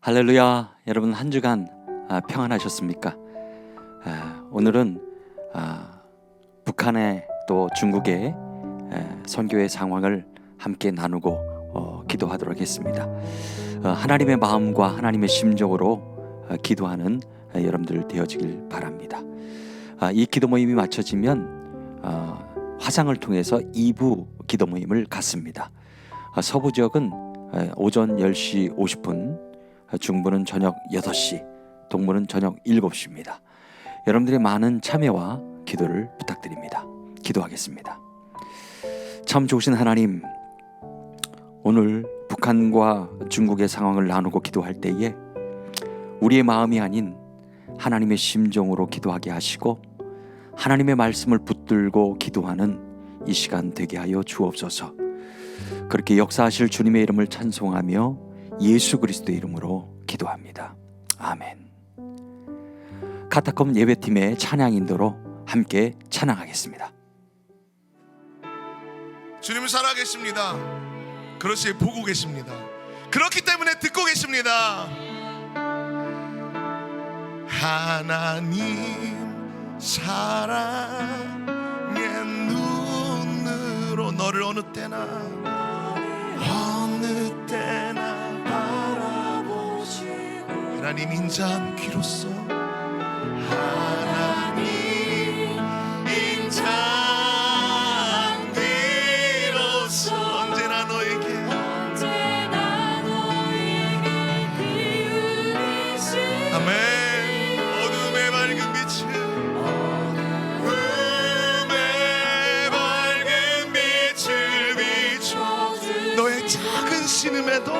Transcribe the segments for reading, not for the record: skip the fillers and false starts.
할렐루야. 여러분 한 주간 평안하셨습니까? 오늘은 북한의 또 중국의 선교의 상황을 함께 나누고 기도하도록 하겠습니다. 하나님의 마음과 하나님의 심정으로 기도하는 여러분들 되어지길 바랍니다. 이 기도 모임이 마쳐지면 화상을 통해서 2부 기도 모임을 갖습니다. 서부 지역은 오전 10시 50분, 중부는 저녁 8시, 동부는 저녁 7시입니다. 여러분들의 많은 참여와 기도를 부탁드립니다. 기도하겠습니다. 참 좋으신 하나님, 오늘 북한과 중국의 상황을 나누고 기도할 때에 우리의 마음이 아닌 하나님의 심정으로 기도하게 하시고 하나님의 말씀을 붙들고 기도하는 이 시간 되게 하여 주옵소서. 그렇게 역사하실 주님의 이름을 찬송하며 예수 그리스도의 이름으로 기도합니다. 아멘. 카타콤 예배팀의 찬양 인도로 함께 찬양하겠습니다. 주님을 살아계십니다. 그렇지, 보고 계십니다. 그렇기 때문에 듣고 계십니다. 하나님 사랑의 눈으로 너를 어느 때나 바라보시고 하나님 인자한 귀로써 하나님 인자한 귀로써 언제나 너에게 아멘. 어둠의 밝은 빛을 너의 작은 신음에도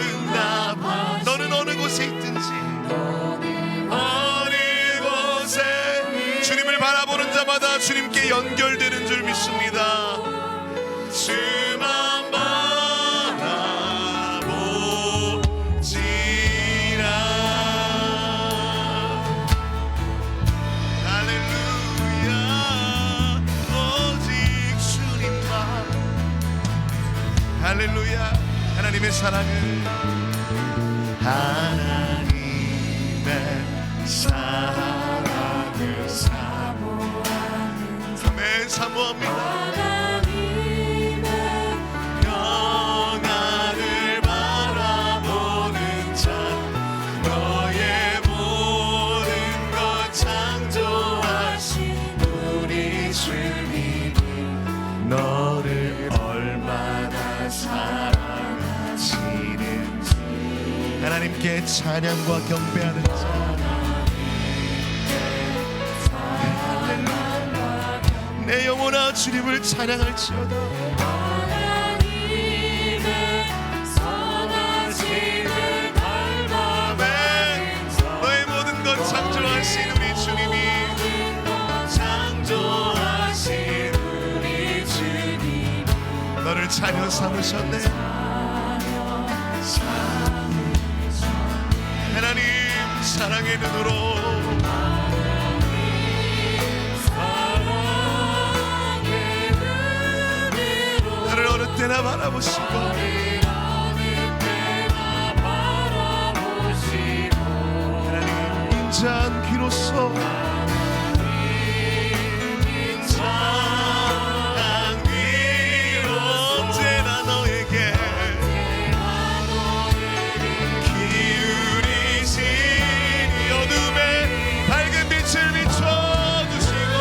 응답하. 너는 어느 곳에 있든지 어느 곳에 주님을 바라보는 자마다 주님께 연결되는 줄 믿습니다. 주만 바라보지라. 할렐루야. 오직 주님만. 할렐루야. 하나님의 사랑을 사모합니다. 평안을 바라보는 자 너의 모든 것 창조하신 우리 주님 너를 얼마나 사랑하시는지 하나님께 찬양과 경배하는 자 내 영혼아 주님을 찬양할지어다. 하나님의 선하심을 닮아 너의 모든 것 창조하신 우리 주님이 창조하신 우리 주님 너를 자녀 삼으셨네. 하나님 사랑의 눈으로 나를 어느 때나 바라보시고 하나님 인자한 귀로써 언제나 너에게 기울이신 어둠의 밝은 빛을 비춰주시고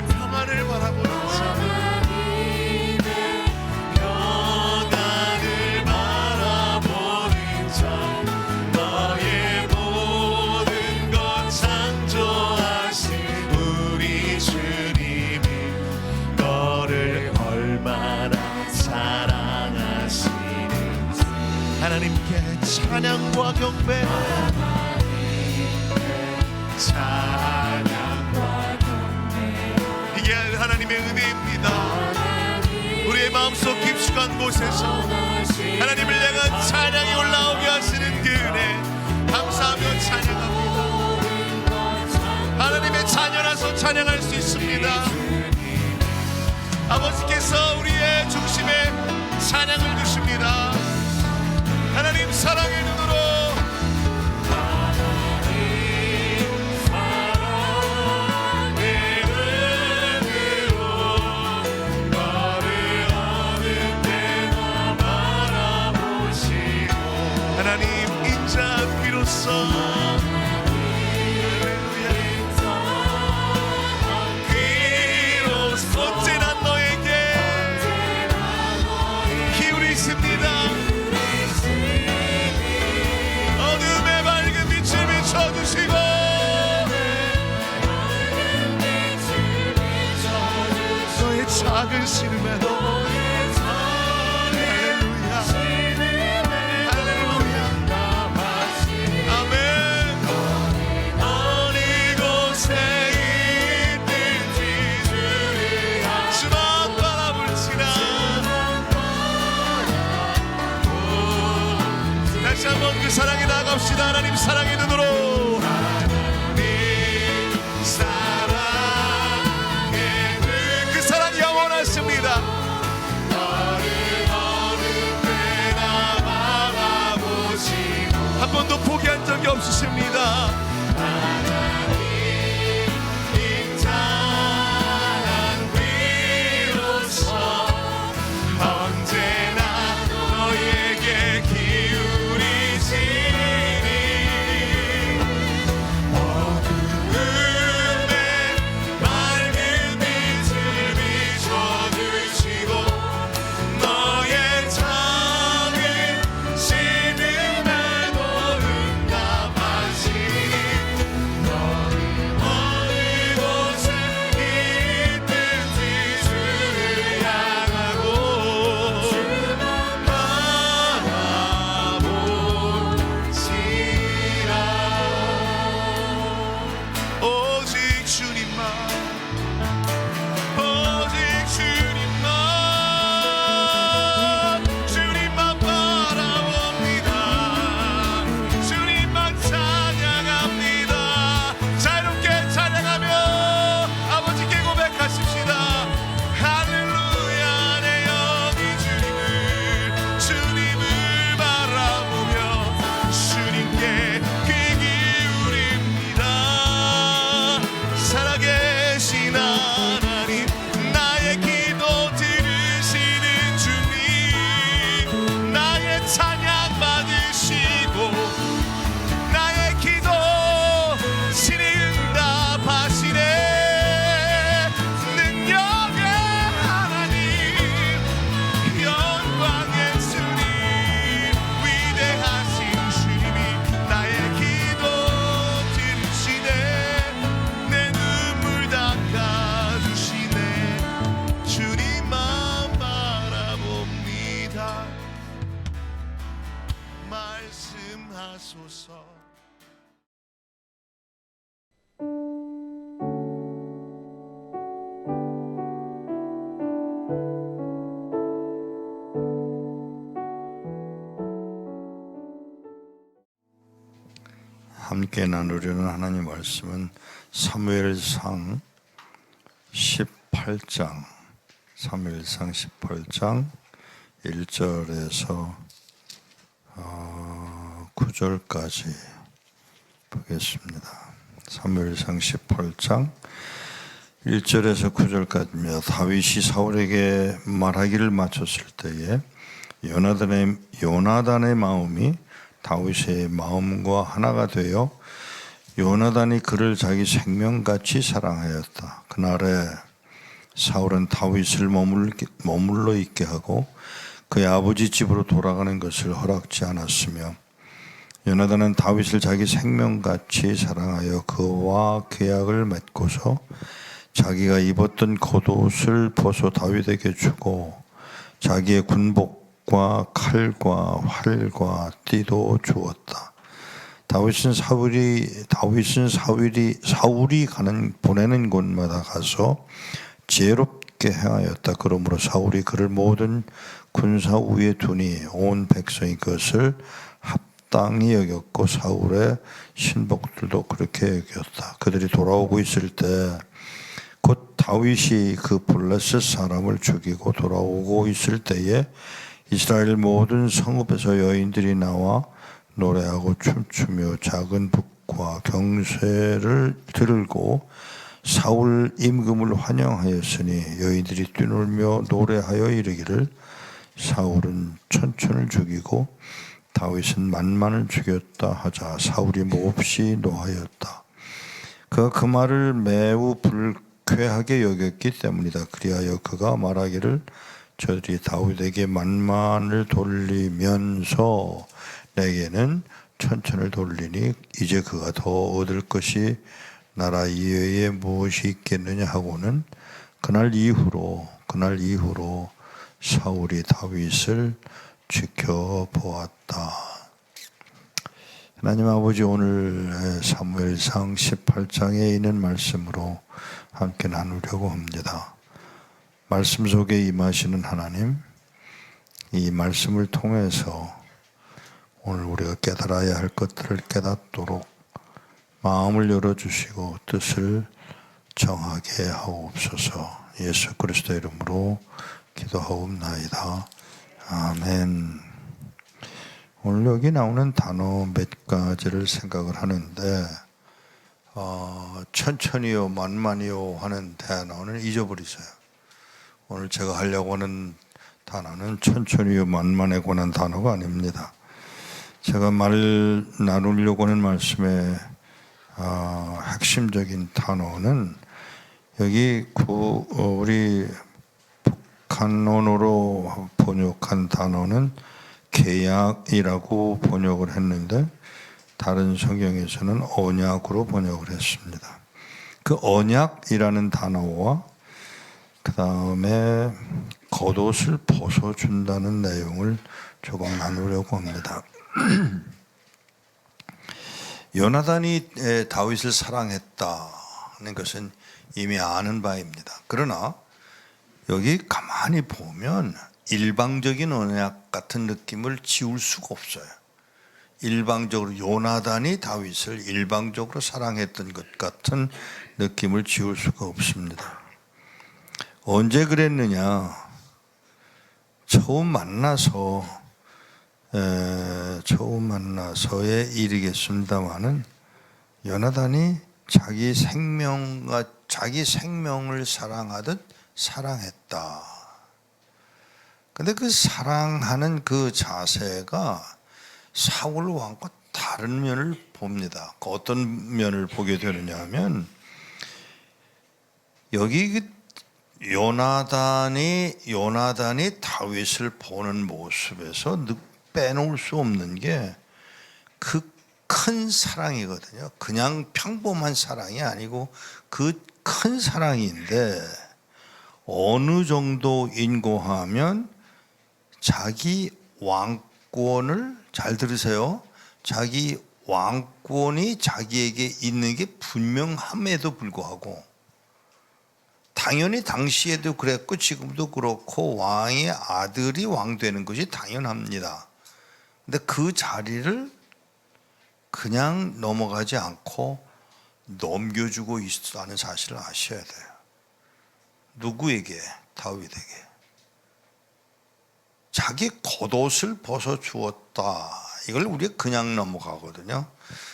평안을 바라보는 자 너의 하나님께 찬양과 경배, 이게 하나님의 은혜입니다. 우리의 마음속 깊숙한 곳에서 하나님을 향한 찬양이 올라오게 하시는 그 은혜 감사하며 찬양합니다. 하나님의 자녀라서 찬양할 수 있습니다. 아버지께서 우리의 중심에 찬양을 주십니다. 하나님 사랑의 눈으로, 하나님 인자 비로소 언제나 너에게 기울이십니다. 어둠의 밝은 빛을 비춰주시고 너의 작은 신음에도 그 사랑에 나갑시다. 하나님 사랑의 눈으로, 하나님 사랑의 눈, 그 사랑이 영원하십니다. 어느 때나 바라보시고 한 번도 포기한 적이 없으십니다. 하나님 인자한 비로소 언제나 너에게 말씀하소서. 함께 나누려는 하나님 말씀은 사무엘상 18장 1절에서 9절까지 보겠습니다. 사무엘상 18장 1절에서 9절까지입니다. 다윗이 사울에게 말하기를 마쳤을 때에 요나단의 마음이 다윗의 마음과 하나가 되어 요나단이 그를 자기 생명같이 사랑하였다. 그날에 사울은 다윗을 머물러 있게 하고 그의 아버지 집으로 돌아가는 것을 허락지 않았으며 요나단은 다윗을 자기 생명같이 사랑하여 그와 계약을 맺고서 자기가 입었던 겉옷을 벗어 다윗에게 주고 자기의 군복 북과 칼과 활과 띠도 주었다. 다윗은 사울이 보내는 곳마다 가서 지혜롭게 행하였다. 그러므로 사울이 그를 모든 군사 위에 두니 온 백성이 그것을 합당히 여겼고 사울의 신복들도 그렇게 여겼다. 그들이 돌아오고 있을 때 곧 다윗이 그 블레셋 사람을 죽이고 돌아오고 있을 때에 이스라엘 모든 성읍에서 여인들이 나와 노래하고 춤추며 작은 북과 경쇠를 들고 사울 임금을 환영하였으니 여인들이 뛰놀며 노래하여 이르기를 사울은 천천을 죽이고 다윗은 만만을 죽였다 하자 사울이 몹시 노하였다. 그가 그 말을 매우 불쾌하게 여겼기 때문이다. 그리하여 그가 말하기를 저들이 다윗에게 만만을 돌리면서 내게는 천천을 돌리니 이제 그가 더 얻을 것이 나라 이외에 무엇이 있겠느냐 하고는 그날 이후로 사울이 다윗을 지켜보았다. 하나님 아버지, 오늘 사무엘상 18장에 있는 말씀으로 함께 나누려고 합니다. 말씀 속에 임하시는 하나님, 이 말씀을 통해서 오늘 우리가 깨달아야 할 것들을 깨닫도록 마음을 열어주시고 뜻을 정하게 하옵소서. 예수 그리스도의 이름으로 기도하옵나이다. 아멘. 오늘 여기 나오는 단어 몇 가지를 생각을 하는데 천천히요 만만히요 하는 단어는 잊어버리세요. 오늘 제가 하려고 하는 단어는 천천히요 만만에 관한 단어가 아닙니다. 제가 말 나누려고 하는 말씀의 핵심적인 단어는 여기 우리 북한어로 번역한 단어는 계약이라고 번역을 했는데 다른 성경에서는 언약으로 번역을 했습니다. 그 언약이라는 단어와 그 다음에 겉옷을 벗어준다는 내용을 조금 나누려고 합니다. 요나단이 다윗을 사랑했다는 것은 이미 아는 바입니다. 그러나 여기 가만히 보면 일방적인 언약 같은 느낌을 지울 수가 없어요. 일방적으로 요나단이 다윗을 일방적으로 사랑했던 것 같은 느낌을 지울 수가 없습니다. 언제 그랬느냐? 처음 만나서의 일이겠습니다마는 요나단이 자기 생명을 사랑하듯 사랑했다. 근데 그 사랑하는 그 자세가 사울 왕과 다른 면을 봅니다. 그 어떤 면을 보게 되느냐 하면 여기 요나단이 다윗을 보는 모습에서 빼놓을 수 없는 게 그 큰 사랑이거든요. 그냥 평범한 사랑이 아니고 그 큰 사랑인데 어느 정도 인고하면 자기 왕권을, 잘 들으세요, 자기 왕권이 자기에게 있는 게 분명함에도 불구하고, 당연히 당시에도 그랬고 지금도 그렇고 왕의 아들이 왕 되는 것이 당연합니다. 근데 그 자리를 그냥 넘어가지 않고 넘겨주고 있다는 사실을 아셔야 돼요. 누구에게? 다윗에게. 자기 겉옷을 벗어주었다. 이걸 우리가 그냥 넘어가거든요.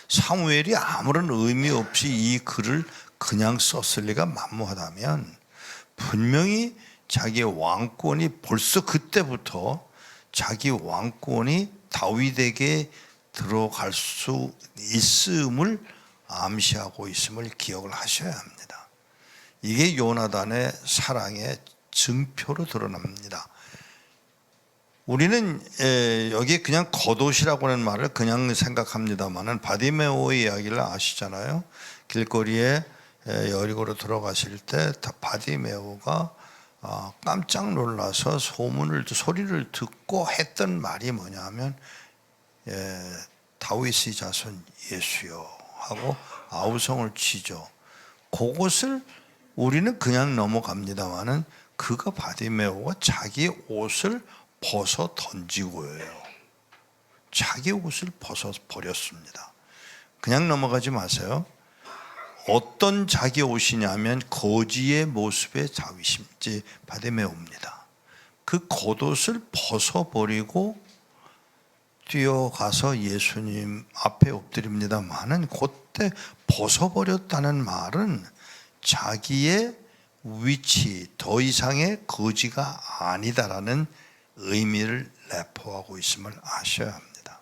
사무엘이 아무런 의미 없이 이 글을 그냥 썼을 리가 만무하다면 분명히 자기의 왕권이 벌써 그때부터 자기 왕권이 다윗에게 들어갈 수 있음을 암시하고 있음을 기억을 하셔야 합니다. 이게 요나단의 사랑의 증표로 드러납니다. 우리는 여기 그냥 겉옷이라고 하는 말을 그냥 생각합니다만은 바디메오의 이야기를 아시잖아요. 길거리에 여리고로 들어가실 때 바디메오가 깜짝 놀라서 소리를 듣고 했던 말이 뭐냐면 다윗의 자손 예수여 하고 아우성을 치죠. 그것을 우리는 그냥 넘어갑니다마는 그가 바디메오가 자기 옷을 벗어 던지고요. 자기 옷을 벗어 버렸습니다. 그냥 넘어가지 마세요. 어떤 자기 옷이냐면 거지의 모습의 다윗이 바디메오입니다. 그 겉옷을 벗어버리고 뛰어가서 예수님 앞에 엎드립니다만은 그때 벗어버렸다는 말은 자기의 위치, 더 이상의 거지가 아니다라는 의미를 내포하고 있음을 아셔야 합니다.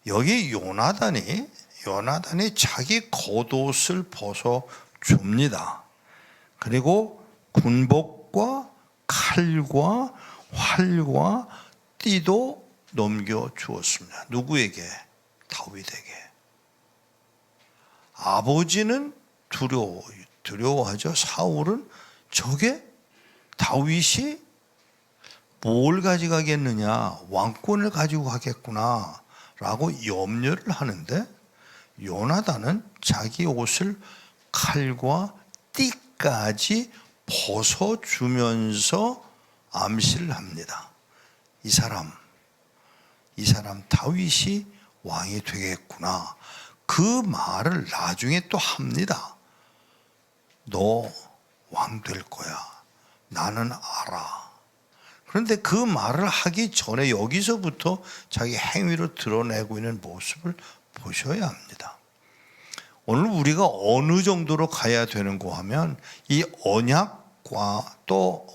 여기 요나단이 자기 겉옷을 벗어 줍니다. 그리고 군복과 칼과 활과 띠도 넘겨 주었습니다. 누구에게? 다윗에게. 아버지는 두려워하죠. 사울은 저게 다윗이 뭘 가져가겠느냐, 왕권을 가지고 가겠구나 라고 염려를 하는데, 요나단은 자기 옷을 칼과 띠까지 벗어주면서 암시를 합니다. 이 사람 다윗이 왕이 되겠구나. 그 말을 나중에 또 합니다. 너 왕 될 거야. 나는 알아. 그런데 그 말을 하기 전에 여기서부터 자기 행위로 드러내고 있는 모습을 보셔야 합니다. 오늘 우리가 어느 정도로 가야 되는가 하면 이 언약과 또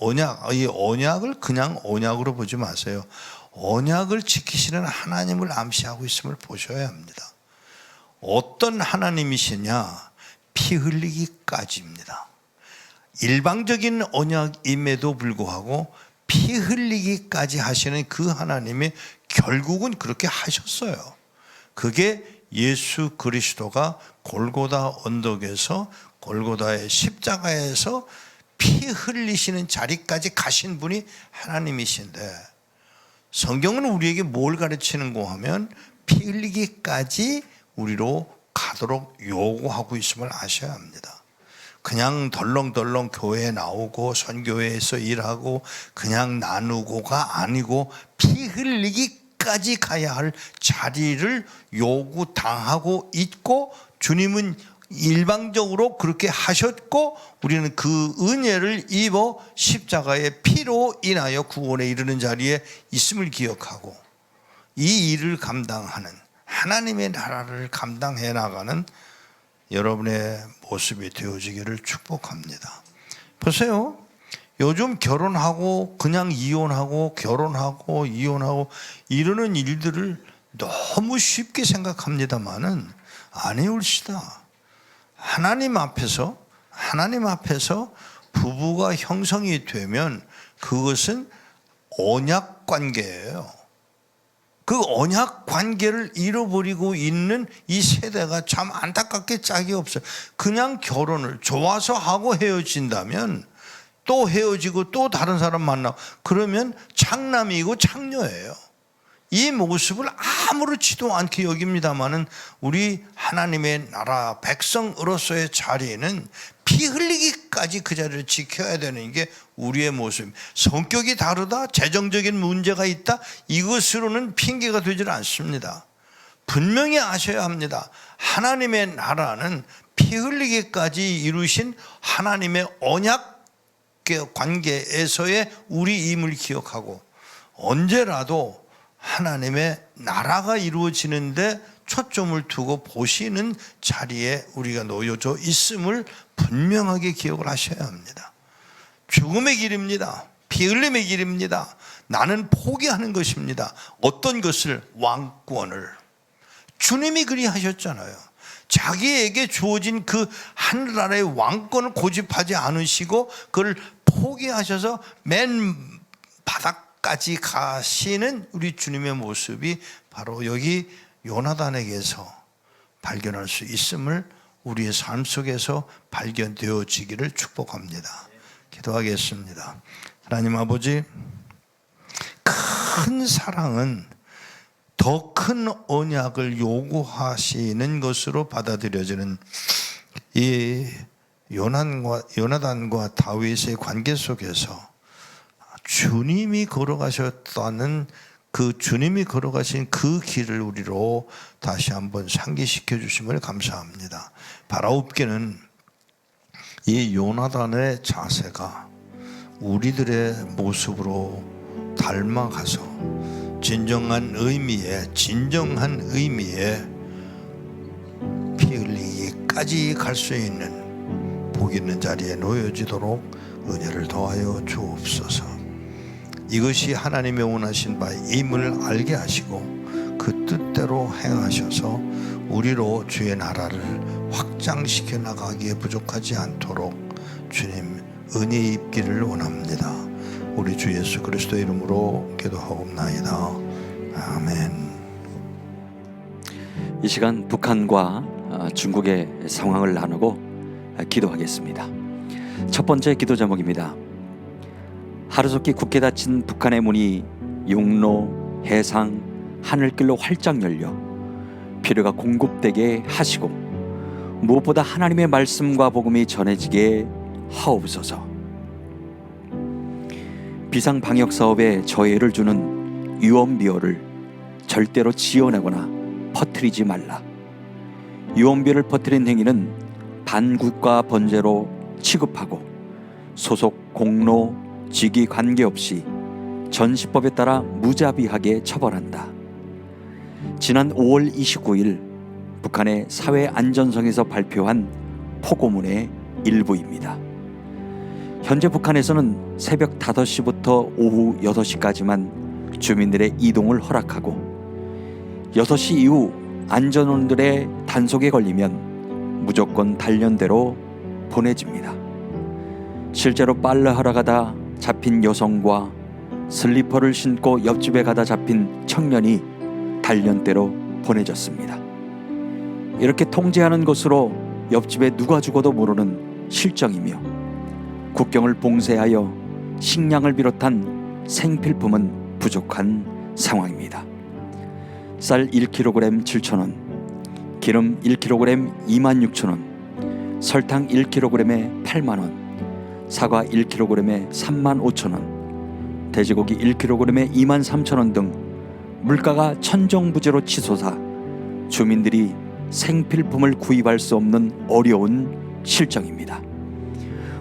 이 언약을 그냥 언약으로 보지 마세요. 언약을 지키시는 하나님을 암시하고 있음을 보셔야 합니다. 어떤 하나님이시냐? 피 흘리기까지입니다. 일방적인 언약임에도 불구하고 피 흘리기까지 하시는 그 하나님이 결국은 그렇게 하셨어요. 그게 예수 그리스도가 골고다 언덕에서, 골고다의 십자가에서 피 흘리시는 자리까지 가신 분이 하나님이신데, 성경은 우리에게 뭘 가르치는가 하면 피 흘리기까지 우리로 가도록 요구하고 있음을 아셔야 합니다. 그냥 덜렁덜렁 교회에 나오고 선교회에서 일하고 그냥 나누고가 아니고 피 흘리기까지 가야 할 자리를 요구당하고 있고, 주님은 일방적으로 그렇게 하셨고 우리는 그 은혜를 입어 십자가의 피로 인하여 구원에 이르는 자리에 있음을 기억하고, 이 일을 감당하는 하나님의 나라를 감당해 나가는 여러분의 모습이 되어지기를 축복합니다. 보세요. 요즘 결혼하고 그냥 이혼하고 결혼하고 이혼하고 이러는 일들을 너무 쉽게 생각합니다마는 아니올시다. 하나님 앞에서 부부가 형성이 되면 그것은 언약 관계예요. 그 언약 관계를 잃어버리고 있는 이 세대가 참 안타깝게 짝이 없어요. 그냥 결혼을 좋아서 하고 헤어진다면 또 헤어지고 또 다른 사람 만나고 그러면 장남이고 장녀예요. 이 모습을 아무렇지도 않게 여깁니다마는 우리 하나님의 나라 백성으로서의 자리에는 피 흘리기까지 그 자리를 지켜야 되는 게 우리의 모습. 성격이 다르다, 재정적인 문제가 있다, 이것으로는 핑계가 되질 않습니다. 분명히 아셔야 합니다. 하나님의 나라는 피 흘리기까지 이루신 하나님의 언약 관계에서의 우리임을 기억하고, 언제라도 하나님의 나라가 이루어지는데 초점을 두고 보시는 자리에 우리가 놓여져 있음을 분명하게 기억을 하셔야 합니다. 죽음의 길입니다. 피 흘림의 길입니다. 나는 포기하는 것입니다. 어떤 것을? 왕권을. 주님이 그리 하셨잖아요. 자기에게 주어진 그 하늘 아래의 왕권을 고집하지 않으시고 그걸 포기하셔서 맨 바닥까지 가시는 우리 주님의 모습이 바로 여기 요나단에게서 발견할 수 있음을 우리의 삶 속에서 발견되어지기를 축복합니다. 기도하겠습니다. 하나님 아버지, 큰 사랑은 더 큰 언약을 요구하시는 것으로 받아들여지는 이 요나단과 다윗의 관계 속에서 주님이 걸어가셨다는 그 주님이 걸어가신 그 길을 우리로 다시 한번 상기시켜 주심을 감사합니다. 바라옵기는 이 요나단의 자세가 우리들의 모습으로 닮아가서 진정한 의미의 피 흘리기까지 갈 수 있는 복 있는 자리에 놓여지도록 은혜를 더하여 주옵소서. 이것이 하나님의 원하신 바임을 알게 하시고 그 뜻대로 행하셔서 우리로 주의 나라를 확장시켜 나가기에 부족하지 않도록 주님 은혜 입기를 원합니다. 우리 주 예수 그리스도의 이름으로 기도하옵나이다. 아멘. 이 시간 북한과 중국의 상황을 나누고 기도하겠습니다. 첫 번째 기도 제목입니다. 하루속히 굳게 닫힌 북한의 문이 육로, 해상, 하늘길로 활짝 열려 필요가 공급되게 하시고 무엇보다 하나님의 말씀과 복음이 전해지게 하옵소서. 비상방역사업에 저해를 주는 유언비어를 절대로 지어내거나 퍼뜨리지 말라. 유언비어를 퍼뜨린 행위는 반국가 번제로 취급하고 소속 공로, 직위 관계없이 전시법에 따라 무자비하게 처벌한다. 지난 5월 29일 북한의 사회안전성에서 발표한 포고문의 일부입니다. 현재 북한에서는 새벽 5시부터 오후 6시까지만 주민들의 이동을 허락하고 6시 이후 안전원들의 단속에 걸리면 무조건 단련대로 보내집니다. 실제로 빨래하러 가다 잡힌 여성과 슬리퍼를 신고 옆집에 가다 잡힌 청년이 단련대로 보내졌습니다. 이렇게 통제하는 것으로 옆집에 누가 죽어도 모르는 실정이며 국경을 봉쇄하여 식량을 비롯한 생필품은 부족한 상황입니다. 쌀 1kg 7,000원, 기름 1kg 26,000원, 설탕 1kg에 8만원, 사과 1kg에 35,000원, 돼지고기 1kg에 23,000원 등 물가가 천정부지로 치솟아 주민들이 생필품을 구입할 수 없는 어려운 실정입니다.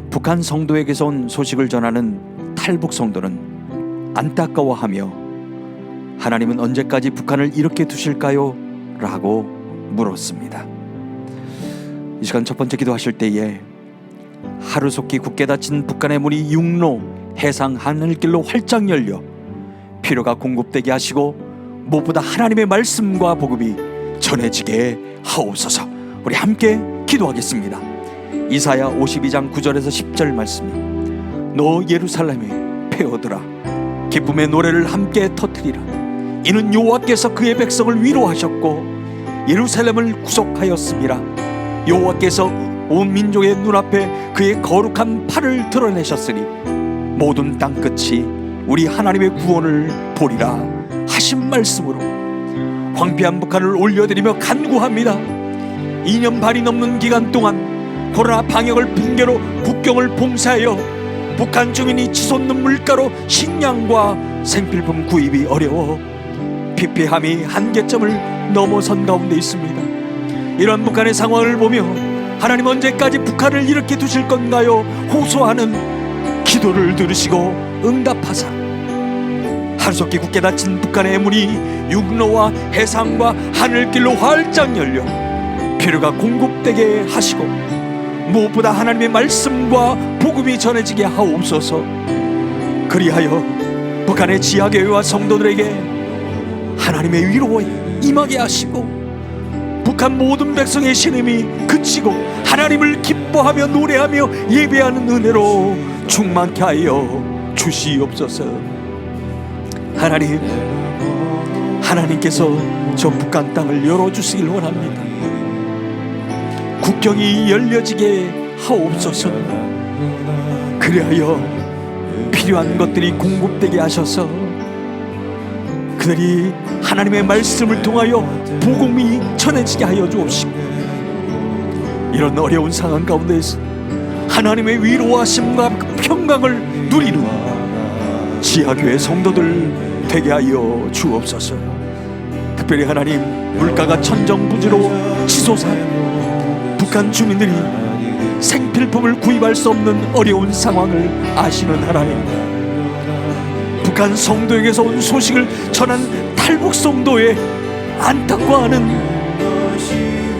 북한 성도에게서 온 소식을 전하는 탈북 성도는 안타까워하며 하나님은 언제까지 북한을 이렇게 두실까요? 라고 물었습니다. 이 시간 첫 번째 기도하실 때에 하루속히 굳게 닫힌 북한의 문이 육로, 해상, 하늘길로 활짝 열려 필요가 공급되게 하시고 무엇보다 하나님의 말씀과 복음이 전해지게 하옵소서. 우리 함께 기도하겠습니다. 이사야 52장 9절에서 10절 말씀이 너 예루살렘에 페어들아 기쁨의 노래를 함께 터뜨리라. 이는 여호와께서 그의 백성을 위로하셨고 예루살렘을 구속하였음이라. 여호와께서 온 민족의 눈앞에 그의 거룩한 팔을 드러내셨으니 모든 땅끝이 우리 하나님의 구원을 보리라 하신 말씀으로 황폐한 북한을 올려드리며 간구합니다. 2년 반이 넘는 기간 동안 코로나 방역을 핑계로 국경을 봉쇄하여 북한 주민이 치솟는 물가로 식량과 생필품 구입이 어려워 피폐함이 한계점을 넘어선 가운데 있습니다. 이런 북한의 상황을 보며 하나님 언제까지 북한을 이렇게 두실 건가요? 호소하는 기도를 들으시고 응답하사 하루속히 굳게 닫힌 북한의 문이 육로와 해상과 하늘길로 활짝 열려 필요가 공급되게 하시고 무엇보다 하나님의 말씀과 복음이 전해지게 하옵소서. 그리하여 북한의 지하교회와 성도들에게 하나님의 위로가 임하게 하시고 북한 모든 백성의 신음이 그치고 하나님을 기뻐하며 노래하며 예배하는 은혜로 충만케 하여 주시옵소서. 하나님께서 저 북한 땅을 열어주시길 원합니다. 국경이 열려지게 하옵소서. 그리하여 필요한 것들이 공급되게 하셔서 그들이 하나님의 말씀을 통하여 복음이 전해지게 하여 주옵시고, 이런 어려운 상황 가운데서 하나님의 위로하심과 평강을 누리는 지하교회 성도들 되게 하여 주옵소서. 특별히 하나님, 물가가 천정부지로 치솟아 북한 주민들이 생필품을 구입할 수 없는 어려운 상황을 아시는 하나님, 북한 성도에게서 온 소식을 전한 탈북 성도의 안타까워하는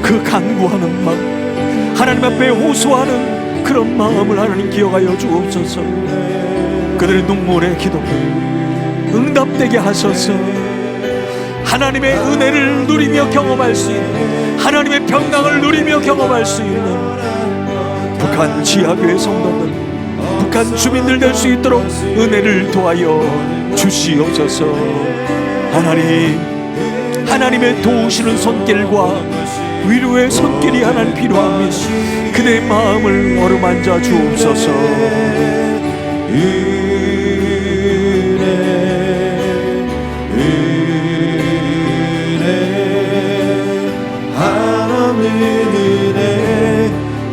그 간구하는 마음, 하나님 앞에 호소하는 그런 마음을 하나님 기억하여 주옵소서. 그들의 눈물의 기도 응답되게 하셔서 하나님의 은혜를 누리며 경험할 수 있는, 하나님의 평강을 누리며 경험할 수 있는 북한 지하교회 성도들, 북한 주민들 될 수 있도록 은혜를 도하여 주시옵소서. 하나님, 하나님의 도우시는 손길과 위로의 손길이 하나님 필요합니다. 그대의 마음을 어루만져 주옵소서.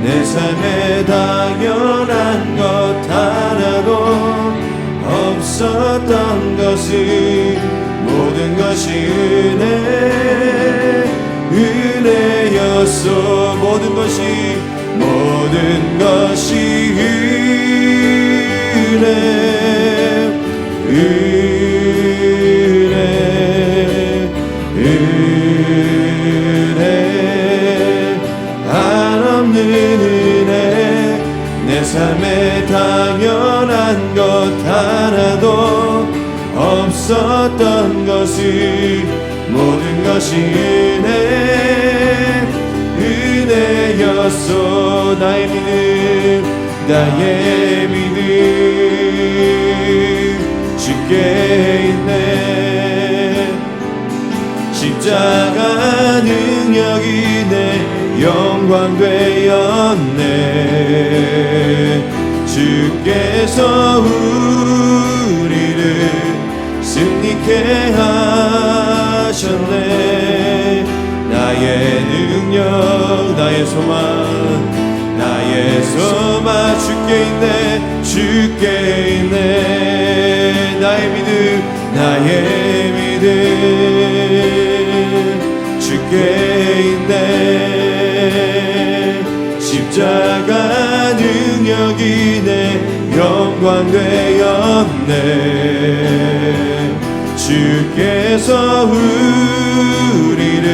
내 삶에 당연한 것 하나도 없었던 것이 모든 것이 은혜였어. 모든 것이 은혜 한없는 은혜. 내 삶에 당연한 것 하나도 없었던 것이 모든 것이 은혜였어. 나의 믿음 주께 있네. 십자가 능력이 내 영광 되었네. 주께서 우리를 승리케 하셨네. 나의 능력, 나의 소망 주께 있네. 주께 있네. 나의 믿음 주께 있네. 십자가 능력이 내 영광 되었네. 주께서 우리를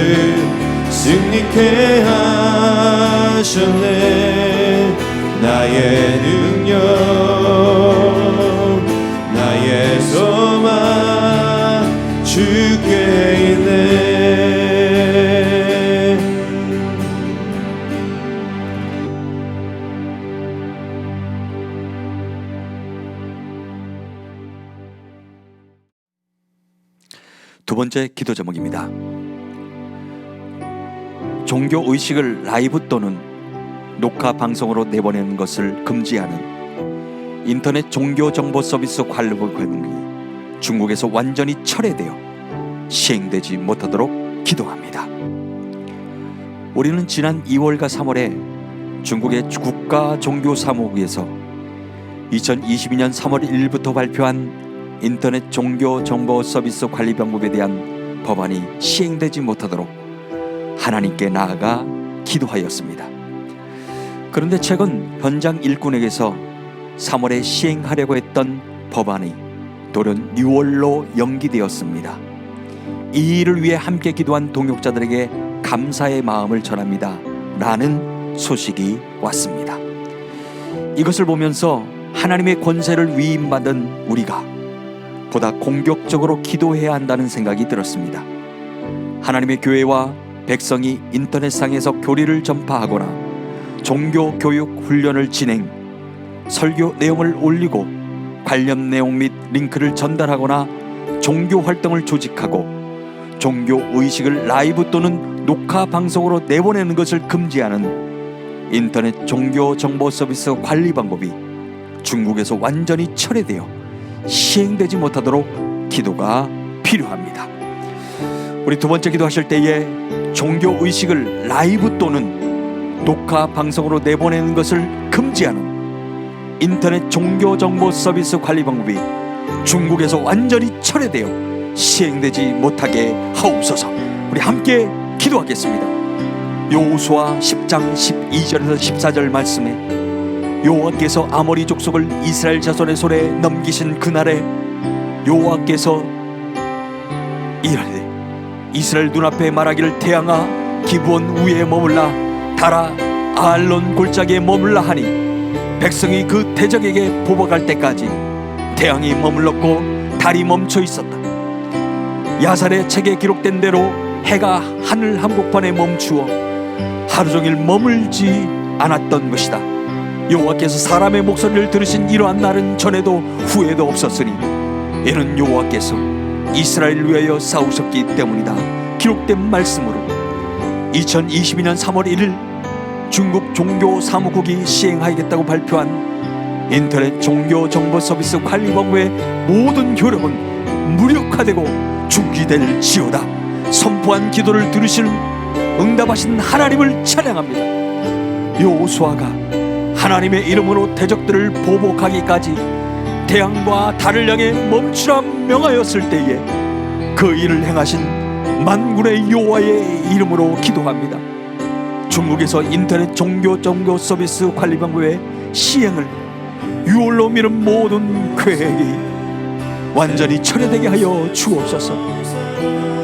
승리케 하셨네. 나의 능력, 나의 소망 주께 있네. 두 번째 기도 제목입니다. 종교 의식을 라이브 또는 녹화 방송으로 내보내는 것을 금지하는 인터넷 종교 정보 서비스 관리법 규정이 중국에서 완전히 철회되어 시행되지 못하도록 기도합니다. 우리는 지난 2월과 3월에 중국의 국가 종교 사무국에서 2022년 3월 1일부터 발표한 인터넷 종교 정보 서비스 관리 방법에 대한 법안이 시행되지 못하도록 하나님께 나아가 기도하였습니다. 그런데 최근 현장 일꾼에게서 3월에 시행하려고 했던 법안이 돌연 6월로 연기되었습니다. 이 일을 위해 함께 기도한 동역자들에게 감사의 마음을 전합니다 라는 소식이 왔습니다. 이것을 보면서 하나님의 권세를 위임받은 우리가 보다 공격적으로 기도해야 한다는 생각이 들었습니다. 하나님의 교회와 백성이 인터넷상에서 교리를 전파하거나 종교 교육 훈련을 진행, 설교 내용을 올리고 관련 내용 및 링크를 전달하거나 종교 활동을 조직하고 종교 의식을 라이브 또는 녹화 방송으로 내보내는 것을 금지하는 인터넷 종교 정보 서비스 관리 방법이 중국에서 완전히 철회되어 시행되지 못하도록 기도가 필요합니다. 우리 두 번째 기도하실 때에 종교 의식을 라이브 또는 녹화 방송으로 내보내는 것을 금지하는 인터넷 종교 정보 서비스 관리 방법이 중국에서 완전히 철회되어 시행되지 못하게 하옵소서. 우리 함께 기도하겠습니다. 여호수아 10장 12절에서 14절 말씀에 여호와께서 아모리 족속을 이스라엘 자손의 손에 넘기신 그날에 여호와께서 이르되 이스라엘 눈앞에 말하기를 태양아 기브온 위에 머물라 달아 아알론 골짜기에 머물라 하니 백성이 그 대적에게 보복할 때까지 태양이 머물렀고 달이 멈춰 있었다. 야살의 책에 기록된 대로 해가 하늘 한복판에 멈추어 하루 종일 머물지 않았던 것이다. 여호와께서 사람의 목소리를 들으신 이러한 날은 전에도 후에도 없었으니 이는 여호와께서 이스라엘을 위하여 싸우셨기 때문이다. 기록된 말씀으로 2022년 3월 1일 중국 종교 사무국이 시행하겠다고 발표한 인터넷 종교 정보 서비스 관리 방법의 모든 효력은 무력화되고 중지될지어다. 선포한 기도를 들으시는 응답하신 하나님을 찬양합니다. 여호수아가 하나님의 이름으로 대적들을 보복하기까지 태양과 달을 향해 멈추라 명하였을 때에 그 일을 행하신 만군의 여호와의 이름으로 기도합니다. 중국에서 인터넷 종교 정보 서비스 관리 방법의 시행을 유월로 미룬 모든 계획이 완전히 철회되게 하여 주옵소서.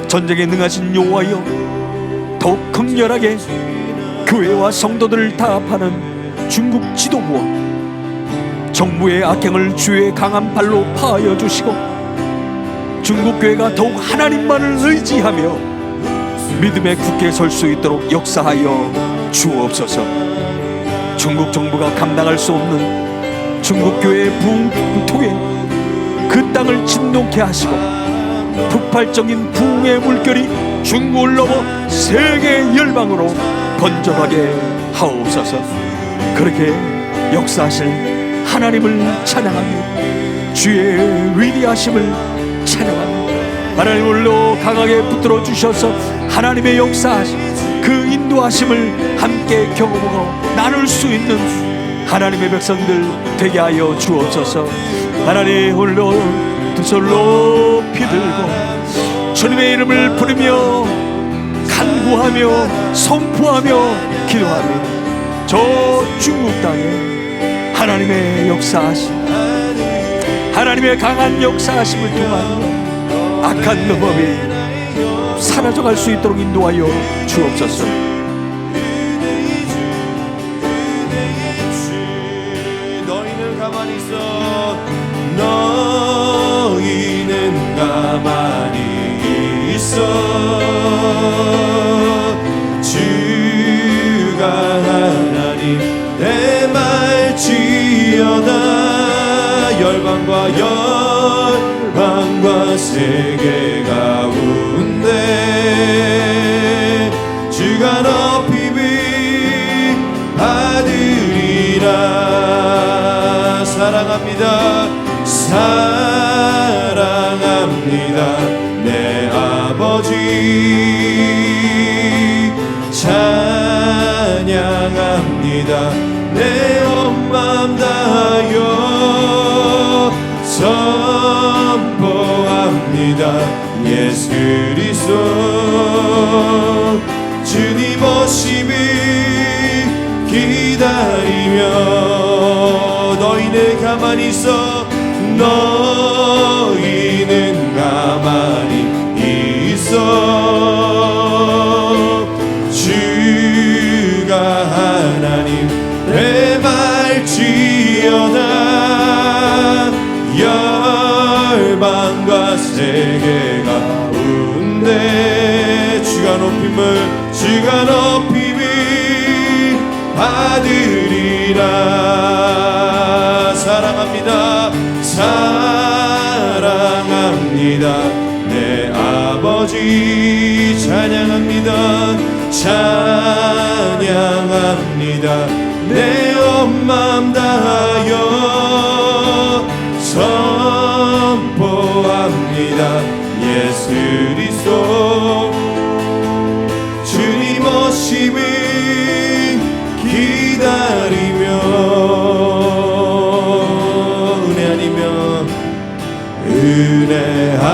전쟁에 능하신 여호와여, 더욱 극렬하게 교회와 성도들을 타압하는 중국 지도부와 정부의 악행을 주의 강한 발로 파하여 주시고 중국 교회가 더욱 하나님만을 의지하며 믿음의 굳게 설 수 있도록 역사하여 주옵소서. 중국 정부가 감당할 수 없는 중국 교회의 부흥통에 그 땅을 진동케 하시고 폭발적인 부흥의 물결이 중국을 넘어 세계 열방으로 번져가게 하옵소서. 그렇게 역사하실 하나님을 찬양합니다. 주의 위대하심을 찬양합니다. 하나님을로 강하게 붙들어 주셔서 하나님의 역사하심, 그 인도하심을 함께 경험하고 나눌 수 있는 하나님의 백성들 되게 하여 주옵소서. 하나님 홀로 두 손 높이 들고 주님의 이름을 부르며 간구하며 선포하며 기도합니다. 저 중국 땅에 하나님의 역사하심, 하나님의 강한 역사하심을 통하여 악한 놈이 사라져갈 수 있도록 인도하여 주옵소서. 너희는 가만히 있어. 너희는 가만히 있어. 주가 하나님 내 말지어다. 열방과 세계 가운데 주가 높임을 받으리라. 사랑합니다. 사랑합니다. 내 아버지 찬양합니다. 내 온 맘 다하여 선포합니다. 예수 그리스도 주님 오심을 기다리며 너희는 가만히 있어. 너희는 가만히 있어. 주가 하나님 내 말지어다. 열방과 세계 가운데 주가 높임을 받으리라. 사랑합니다. 사랑합니다. 내 아버지 찬양합니다. 찬양합니다. 내 온 맘 다하여 기다리며 은혜 아니면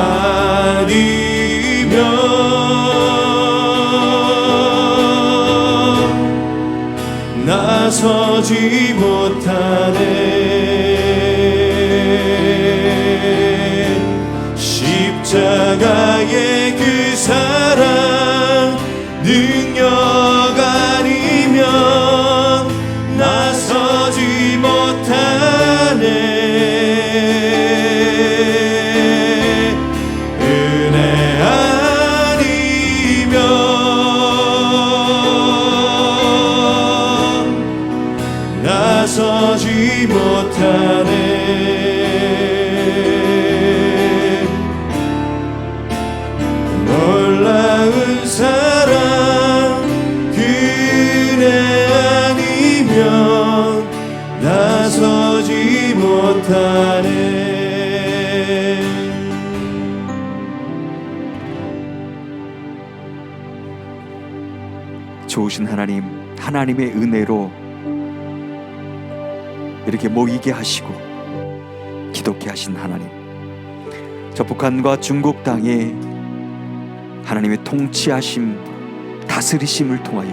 나서지 못하네. 십자가의 그 사랑 능력 아니면 나서지 못하네. 은혜 아니면 나서지 못하네. 놀라운 사랑 그네 아니면 나서지 못하네. 좋으신 하나님, 하나님의 은혜로 이렇게 모이게 하시고 기독케 하신 하나님, 저 북한과 중국 땅에 하나님의 통치하심, 다스리심을 통하여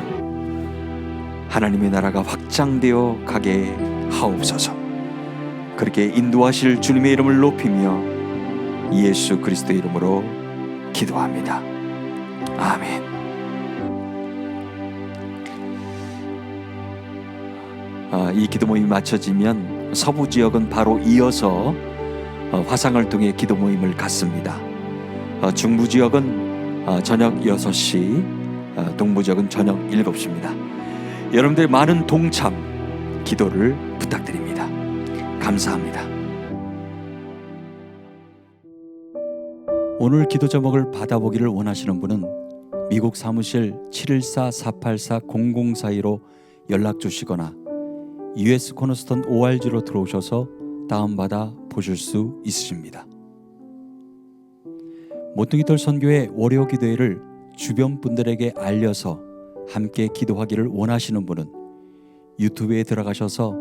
하나님의 나라가 확장되어 가게 하옵소서. 그렇게 인도하실 주님의 이름을 높이며 예수 그리스도의 이름으로 기도합니다. 아멘. 이 기도 모임이 마쳐지면 서부 지역은 바로 이어서 화상을 통해 기도 모임을 갖습니다. 중부 지역은 저녁 6시, 동부 지역은 저녁 7시입니다. 여러분들의 많은 동참 기도를 부탁드립니다. 감사합니다. 오늘 기도 제목을 받아보기를 원하시는 분은 미국 사무실 714-484-0042로 연락 주시거나 US 코너스톤 ORG로 들어오셔서 다운받아 보실 수 있으십니다. 모퉁이돌 선교회 월요 기도회를 주변 분들에게 알려서 함께 기도하기를 원하시는 분은 유튜브에 들어가셔서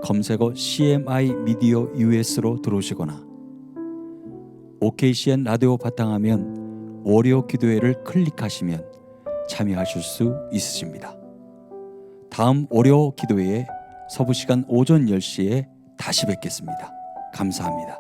검색어 CMI 미디어 US로 들어오시거나 OKCN 라디오 바탕하면 월요 기도회를 클릭하시면 참여하실 수 있으십니다. 다음 월요 기도회에 서부 시간 오전 10시에 다시 뵙겠습니다. 감사합니다.